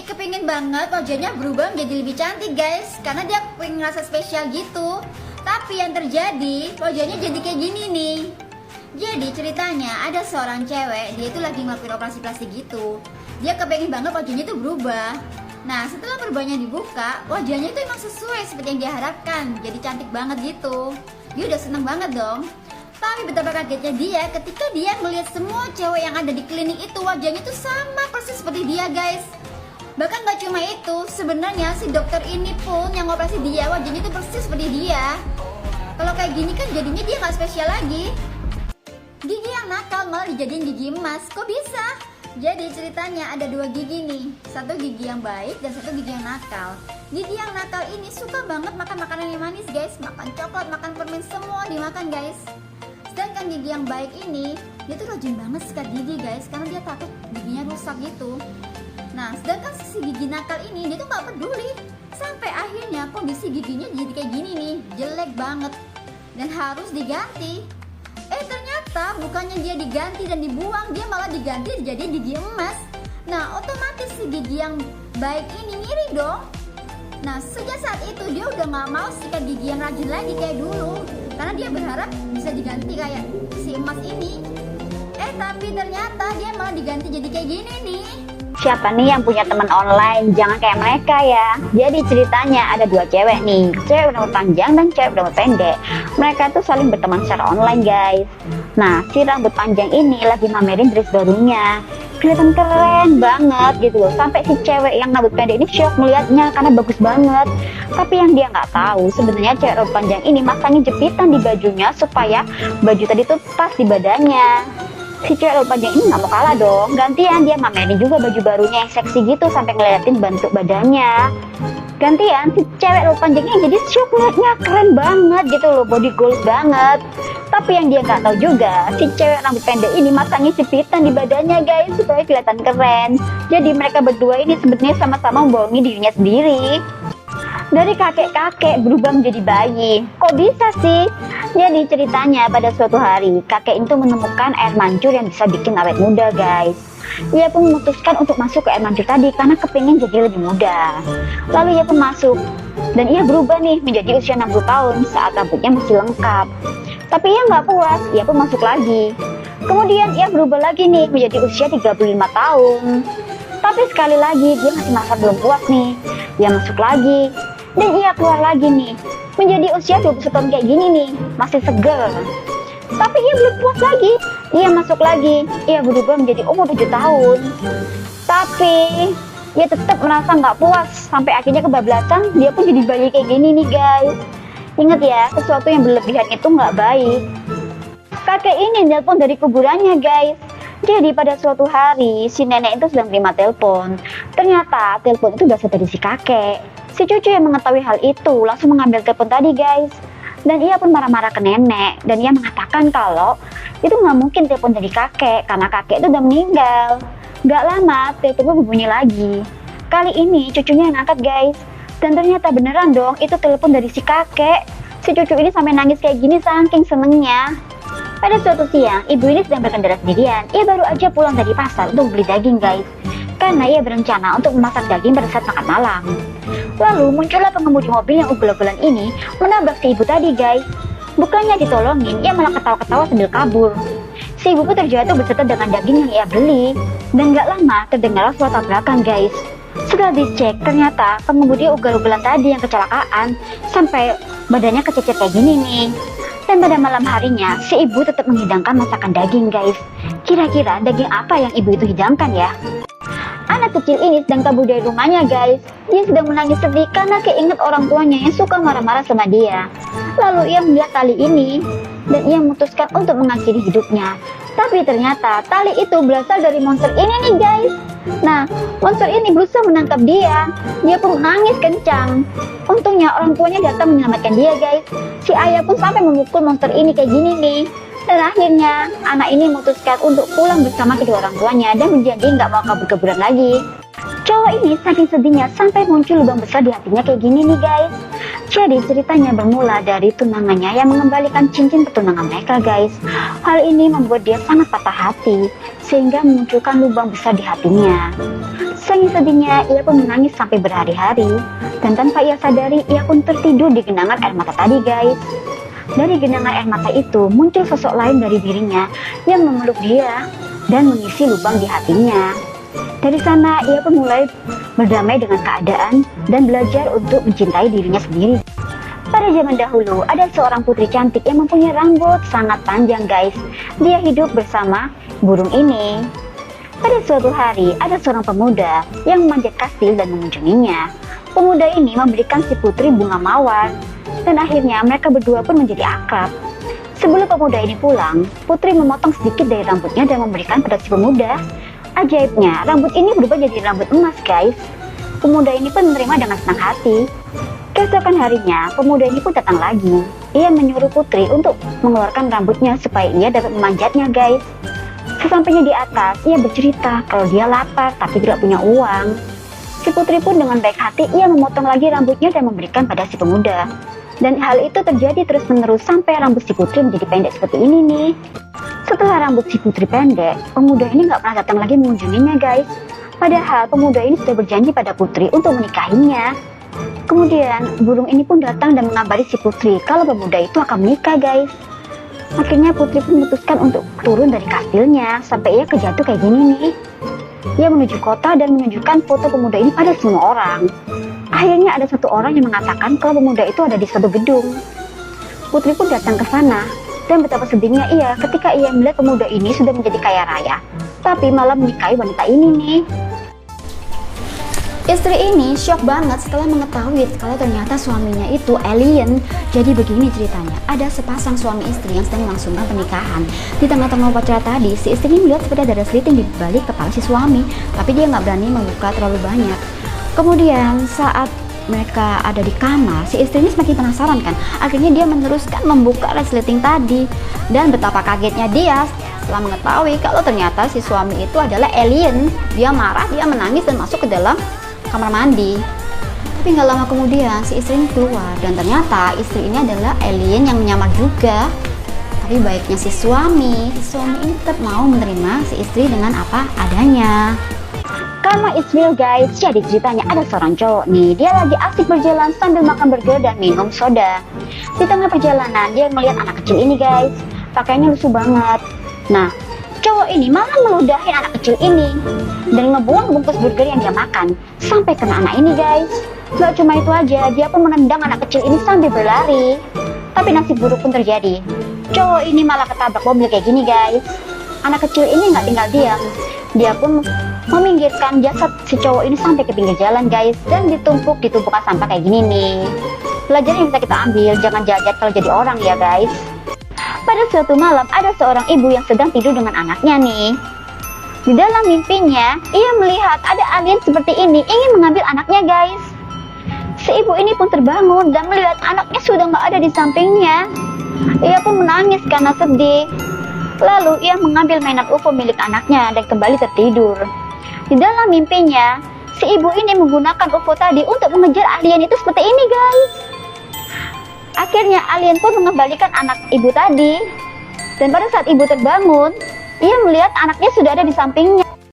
kepingin banget wajahnya berubah menjadi lebih cantik guys, karena dia pengen ngerasa spesial gitu. Tapi yang terjadi wajahnya jadi kayak gini nih. Jadi ceritanya ada seorang cewek, dia itu lagi ngelakuin operasi plastik gitu. Dia kepengen banget wajahnya itu berubah. Nah setelah perubahannya dibuka, wajahnya itu emang sesuai seperti yang dia harapkan, jadi cantik banget gitu. Dia udah seneng banget dong. Tapi betapa kagetnya dia ketika dia melihat semua cewek yang ada di klinik itu wajahnya itu sama persis seperti dia guys. Bahkan gak cuma itu, sebenarnya si dokter ini pun yang operasi dia wajahnya itu persis seperti dia. Kalau kayak gini kan jadinya dia gak spesial lagi. Gigi yang nakal malah dijadiin gigi emas, kok bisa? Jadi ceritanya ada dua gigi nih, satu gigi yang baik dan satu gigi yang nakal. Gigi yang nakal ini suka banget makan makanan yang manis guys, makan coklat, makan permen, semua dimakan guys. Sedangkan gigi yang baik ini, dia tuh rajin banget sikat gigi guys, karena dia takut giginya rusak gitu. Nah sedangkan si gigi nakal ini, dia tuh gak peduli. Sampai akhirnya kondisi giginya jadi kayak gini nih, jelek banget dan harus diganti. Ternyata bukannya dia diganti dan dibuang, dia malah diganti jadi gigi emas. Nah otomatis si gigi yang baik ini ngiri dong. Nah sejak saat itu dia udah gak mau sikat gigi yang rajin lagi kayak dulu, karena dia berharap bisa diganti kayak si emas ini. Tapi ternyata dia malah diganti jadi kayak gini nih. Siapa nih yang punya teman online? Jangan kayak mereka ya. Jadi ceritanya ada dua cewek nih, cewek berambut panjang dan cewek berambut pendek. Mereka tuh saling berteman secara online guys. Nah si rambut panjang ini lagi mamerin dress barunya, kelihatan keren banget gitu loh. Sampai si cewek yang rambut pendek ini shock melihatnya karena bagus banget. Tapi yang dia nggak tahu, sebenarnya cewek rambut panjang ini masangin jepitan di bajunya supaya baju tadi tuh pas di badannya. Si cewek rambut panjang ini nggak mau kalah dong, gantian dia mamerin juga baju barunya yang seksi gitu sampai ngeliatin bentuk badannya. Gantian si cewek rambut panjang ini jadi shock liatnya, keren banget gitu loh, body goals banget. Tapi yang dia nggak tahu juga, si cewek rambut pendek ini masangin jepitan di badannya guys supaya kelihatan keren. Jadi mereka berdua ini sebenarnya sama-sama membohongi dirinya sendiri. Dari kakek-kakek berubah menjadi bayi. Kok bisa sih? Jadi ceritanya pada suatu hari kakek itu menemukan air mancur yang bisa bikin awet muda guys. Ia pun memutuskan untuk masuk ke air mancur tadi karena kepingin jadi lebih muda. Lalu ia pun masuk dan ia berubah nih menjadi usia 60 tahun saat rambutnya masih lengkap. Tapi ia nggak puas, ia pun masuk lagi. Kemudian ia berubah lagi nih menjadi usia 35 tahun. Tapi sekali lagi dia masih merasa belum puas nih. Dia masuk lagi dan ia keluar lagi nih menjadi usia 21 tahun kayak gini nih, masih seger. Tapi ia belum puas lagi, ia masuk lagi, ia berubah menjadi umur 7 tahun. Tapi ia tetap merasa nggak puas, sampai akhirnya kebablasan, dia pun jadi bayi kayak gini nih guys. Ingat ya, sesuatu yang berlebihan itu nggak baik. Kakek ini nelpon dari kuburannya guys. Jadi pada suatu hari si nenek itu sedang terima telepon. Ternyata telepon itu berasal dari si kakek. Si cucu yang mengetahui hal itu langsung mengambil telepon tadi guys. Dan ia pun marah-marah ke nenek. Dan ia mengatakan kalau itu nggak mungkin telepon dari kakek, karena kakek itu udah meninggal. Gak lama telepon pun berbunyi lagi. Kali ini cucunya yang angkat guys. Dan ternyata beneran dong, itu telepon dari si kakek. Si cucu ini sampai nangis kayak gini saking senengnya. Pada suatu siang, ibu ini sedang berkendara sendirian. Ia baru aja pulang dari pasar untuk beli daging guys, karena ia berencana untuk memasak daging pada saat makan malam. Lalu muncullah pengemudi mobil yang ugal-ugalan ini menabrak si ibu tadi guys. Bukannya ditolongin, ia malah ketawa-ketawa sambil kabur. Si ibu pun terjatuh beserta dengan daging yang ia beli. Dan gak lama terdengar suara tabrakan guys. Setelah dicek, ternyata pengemudi ugal-ugalan tadi yang kecelakaan sampai badannya kececer kayak gini nih. Dan pada malam harinya, si ibu tetap menghidangkan masakan daging guys. Kira-kira daging apa yang ibu itu hidangkan ya? Anak kecil ini sedang kabur dari rumahnya guys. Dia sedang menangis sedih karena keinget orang tuanya yang suka marah-marah sama dia. Lalu ia melihat tali ini dan ia memutuskan untuk mengakhiri hidupnya. Tapi ternyata tali itu berasal dari monster ini nih guys. Nah, monster ini berusaha menangkap dia. Dia pun nangis kencang. Untungnya orang tuanya datang menyelamatkan dia guys. Si ayah pun sampai memukul monster ini kayak gini nih. Dan akhirnya anak ini memutuskan untuk pulang bersama kedua orang tuanya dan berjanji nggak mau kabur-kaburan lagi. Cowok ini saking sedihnya sampai muncul lubang besar di hatinya kayak gini nih guys. Jadi ceritanya bermula dari tunangannya yang mengembalikan cincin pertunangan mereka guys. Hal ini membuat dia sangat patah hati sehingga memunculkan lubang besar di hatinya. Saking sedihnya ia pun menangis sampai berhari-hari, dan tanpa ia sadari ia pun tertidur di genangan air mata tadi guys. Dari genangan air mata itu muncul sosok lain dari dirinya yang memeluk dia dan mengisi lubang di hatinya. Dari sana ia pun mulai berdamai dengan keadaan dan belajar untuk mencintai dirinya sendiri. Pada zaman dahulu ada seorang putri cantik yang mempunyai rambut sangat panjang guys. Dia hidup bersama burung ini. Pada suatu hari ada seorang pemuda yang memanjat kastil dan mengunjunginya. Pemuda ini memberikan si putri bunga mawar, dan akhirnya mereka berdua pun menjadi akrab. Sebelum pemuda ini pulang, putri memotong sedikit dari rambutnya dan memberikan pada si pemuda. Ajaibnya, rambut ini berubah jadi rambut emas guys. Pemuda ini pun menerima dengan senang hati. Keesokan harinya, pemuda ini pun datang lagi. Ia menyuruh putri untuk mengeluarkan rambutnya supaya ia dapat memanjatnya guys. Sesampainya di atas, ia bercerita kalau dia lapar tapi tidak punya uang. Si putri pun dengan baik hati, ia memotong lagi rambutnya dan memberikan pada si pemuda. Dan hal itu terjadi terus-menerus sampai rambut si putri menjadi pendek seperti ini nih. Setelah rambut si putri pendek, pemuda ini nggak pernah datang lagi mengunjunginya guys. Padahal pemuda ini sudah berjanji pada putri untuk menikahinya. Kemudian burung ini pun datang dan mengabari si putri kalau pemuda itu akan menikah guys. Akhirnya putri pun memutuskan untuk turun dari kastilnya sampai ia kejatuh kayak gini nih. Ia menuju kota dan menunjukkan foto pemuda ini pada semua orang. Akhirnya ada satu orang yang mengatakan kalau pemuda itu ada di suatu gedung. Putri pun datang ke sana. Dan betapa sedihnya ia ketika ia melihat pemuda ini sudah menjadi kaya raya, tapi malah menikahi wanita ini nih. Istri ini shock banget setelah mengetahui kalau ternyata suaminya itu alien. Jadi begini ceritanya, ada sepasang suami istri yang sedang melangsungkan pernikahan. Di tengah-tengah upacara tadi, si istri ini melihat seperti ada seliting di balik kepala si suami, tapi dia nggak berani membuka terlalu banyak. Kemudian saat mereka ada di kamar, si istri ini semakin penasaran kan. Akhirnya dia meneruskan membuka resleting tadi. Dan betapa kagetnya dia setelah mengetahui kalau ternyata si suami itu adalah alien. Dia marah, dia menangis dan masuk ke dalam kamar mandi. Tapi nggak lama kemudian si istri ini keluar, dan ternyata istri ini adalah alien yang menyamar juga. Tapi baiknya si suami ini tetap mau menerima si istri dengan apa adanya. Karma is real guys. Jadi ceritanya ada seorang cowok nih, dia lagi asik berjalan sambil makan burger dan minum soda. Di tengah perjalanan dia melihat anak kecil ini guys, pakaiannya lusuh banget. Nah, cowok ini malah meludahin anak kecil ini dan ngebuang bungkus burger yang dia makan sampai kena anak ini guys. Gak cuma itu aja, dia pun menendang anak kecil ini sambil berlari. Tapi nasib buruk pun terjadi. Cowok ini malah ketabrak mobil kayak gini guys. Anak kecil ini nggak tinggal diam, dia pun meminggirkan jasad si cowok ini sampai ke pinggir jalan guys, dan ditumpuk di tumpukan sampah kayak gini nih. Pelajaran yang bisa kita ambil, jangan jahat kalau jadi orang ya guys. Pada suatu malam ada seorang ibu yang sedang tidur dengan anaknya nih. Di dalam mimpinya ia melihat ada alien seperti ini ingin mengambil anaknya guys. Si ibu ini pun terbangun dan melihat anaknya sudah nggak ada di sampingnya. Ia pun menangis karena sedih. Lalu ia mengambil mainan UFO milik anaknya dan kembali tertidur. Di dalam mimpinya, si ibu ini menggunakan UFO tadi untuk mengejar alien itu seperti ini guys. Akhirnya alien pun mengembalikan anak ibu tadi. Dan pada saat ibu terbangun, ia melihat anaknya sudah ada di sampingnya.